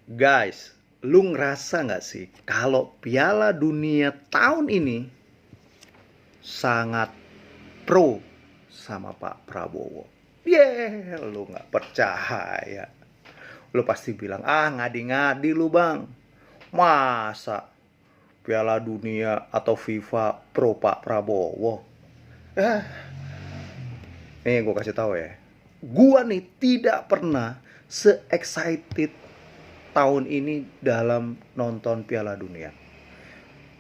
Guys, lu ngerasa nggak sih kalau Piala Dunia tahun ini sangat pro sama Pak Prabowo? Lu nggak percaya. Lu pasti bilang, ngadi-ngadi lu bang. Masa Piala Dunia atau FIFA pro Pak Prabowo? Eh, nih gue kasih tahu ya. Gua nih tidak pernah se-excited tahun ini dalam nonton Piala Dunia.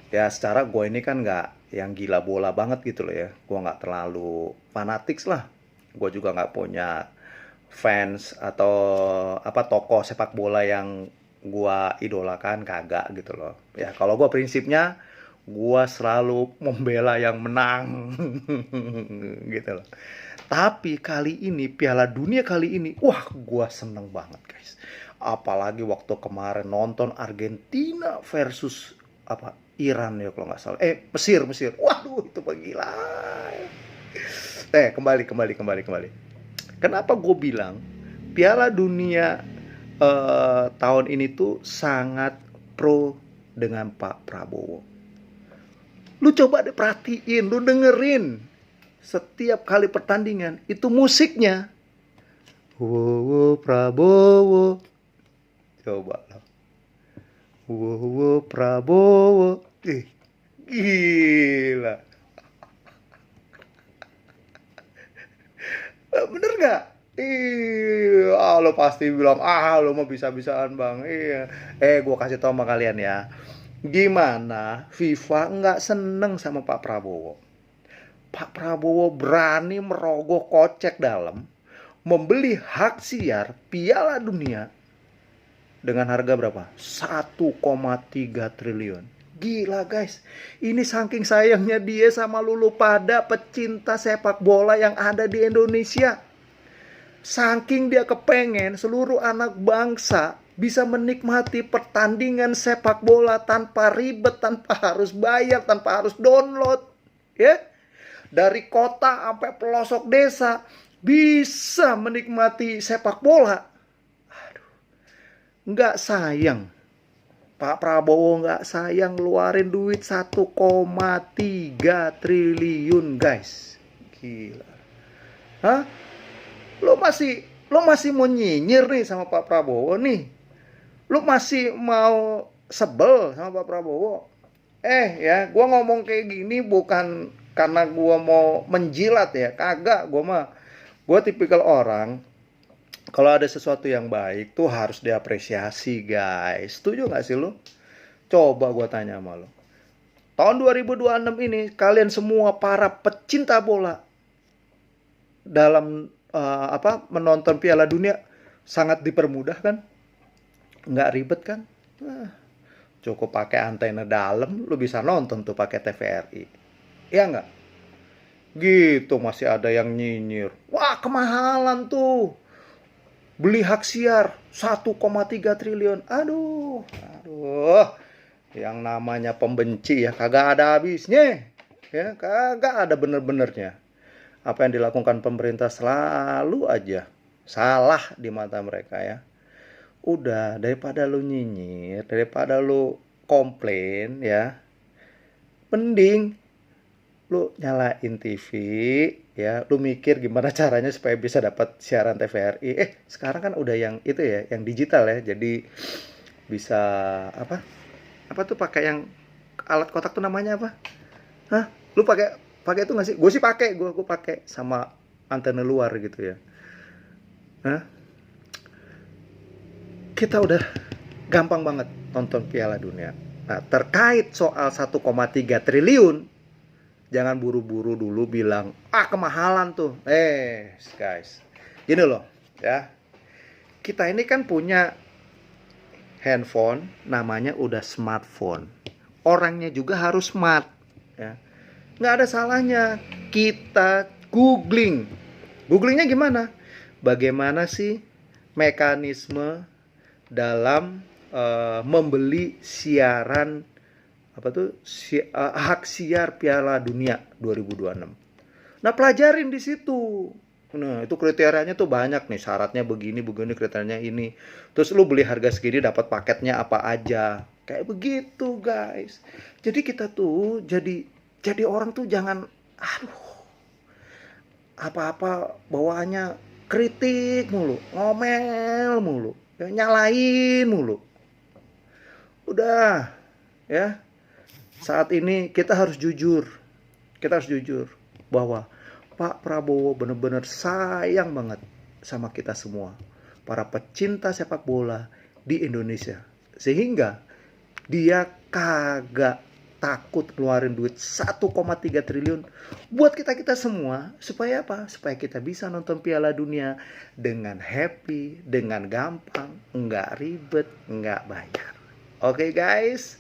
Ya secara gue ini kan nggak yang gila bola banget gitu loh ya. Gue nggak terlalu fanatik lah. Gue juga nggak punya fans atau tokoh sepak bola yang gue idolakan, kagak gitu loh. Ya kalau gue prinsipnya gue selalu membela yang menang gitu loh. Tapi kali ini Piala Dunia kali ini, wah gue seneng banget guys. Apalagi waktu kemarin nonton Argentina versus Iran ya kalau nggak salah. Mesir. Waduh itu gila. Kembali. Kenapa gue bilang Piala Dunia tahun ini tuh sangat pro dengan Pak Prabowo. Lu coba deh perhatiin, lu dengerin setiap kali pertandingan itu musiknya. Wow Prabowo. Coba lo. Wow Prabowo. Gila. Bener nggak? Lo pasti bilang, lo mau bisa-bisaan bang. Iya. Gue kasih tau sama kalian ya. Gimana FIFA nggak seneng sama Pak Prabowo? Pak Prabowo berani merogoh kocek dalam membeli hak siar Piala Dunia dengan harga berapa? 1,3 triliun. Gila guys, ini saking sayangnya dia sama lulu pada pecinta sepak bola yang ada di Indonesia. Saking dia kepengen seluruh anak bangsa bisa menikmati pertandingan sepak bola tanpa ribet, tanpa harus bayar, tanpa harus download. Ya, dari kota sampai pelosok desa bisa menikmati sepak bola. Aduh, nggak sayang. Pak Prabowo nggak sayang ngeluarin duit 1,3 triliun guys. Gila. Hah? Lo masih mau nyinyir nih sama Pak Prabowo nih? Lo masih mau sebel sama Pak Prabowo? Ya, gue ngomong kayak gini bukan karena gue mau menjilat ya, kagak. Gue tipikal orang kalau ada sesuatu yang baik tuh harus diapresiasi guys. Setuju gak sih lo? Coba gue tanya sama lo. Tahun 2026 ini kalian semua para pecinta bola dalam menonton Piala Dunia sangat dipermudah kan? Nggak ribet kan? Cukup pakai antena dalam, lu bisa nonton tuh pakai TVRI. Iya nggak? Gitu masih ada yang nyinyir. Wah kemahalan tuh. Beli hak siar 1,3 triliun. Aduh. Yang namanya pembenci ya kagak ada habisnya. Ya, kagak ada bener-benernya. Apa yang dilakukan pemerintah selalu aja salah di mata mereka ya. Udah, daripada lu nyinyir, daripada lu komplain ya, mending lu nyalain TV ya, lu mikir gimana caranya supaya bisa dapat siaran TVRI. Sekarang kan udah yang itu ya, yang digital ya. Jadi bisa apa tuh pakai yang alat kotak tuh namanya apa? Hah? Lu pakai itu nggak sih? Gue sih pakai, gue pakai sama antena luar gitu ya. Hah? Kita udah gampang banget nonton Piala Dunia. Nah, terkait soal 1,3 triliun, jangan buru-buru dulu bilang, kemahalan tuh. Guys, gini loh ya. Kita ini kan punya handphone, namanya udah smartphone. Orangnya juga harus smart ya. Nggak ada salahnya kita googling. Googlingnya gimana? Bagaimana sih mekanisme dalam membeli siaran hak siar Piala Dunia 2026. Nah, pelajarin di situ. Nah, itu kriterianya tuh banyak nih, syaratnya begini, begini, kriterianya ini. Terus lu beli harga segini dapat paketnya apa aja. Kayak begitu, guys. Jadi kita tuh jadi orang tuh jangan aduh, apa-apa bawaannya kritik mulu, ngomel mulu, ya, nyalain mulu. Udah, ya. Saat ini kita harus jujur. Kita harus jujur bahwa Pak Prabowo benar-benar sayang banget sama kita semua, para pecinta sepak bola di Indonesia. Sehingga dia kagak takut keluarin duit 1,3 triliun buat kita-kita semua. Supaya apa? Supaya kita bisa nonton Piala Dunia dengan happy, dengan gampang, nggak ribet, nggak bayar. Oke guys,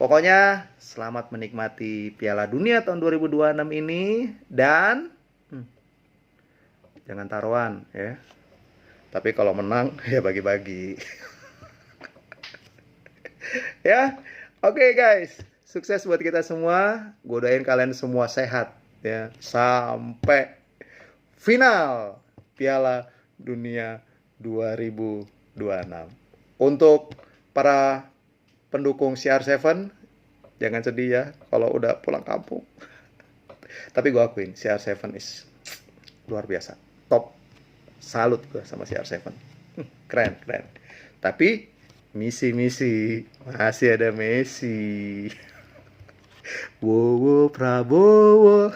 pokoknya selamat menikmati Piala Dunia tahun 2026 ini. Dan jangan taruhan ya. Tapi kalau menang ya bagi-bagi. Ya. Oke guys, sukses buat kita semua. Gue doain kalian semua sehat ya sampai final Piala Dunia 2026. Untuk para pendukung CR7, jangan sedih ya kalau udah pulang kampung. Tapi gue akuin CR7 is luar biasa, top. Salut gue sama CR7. Keren. Tapi misi masih ada Messi. Wowo Prabowo.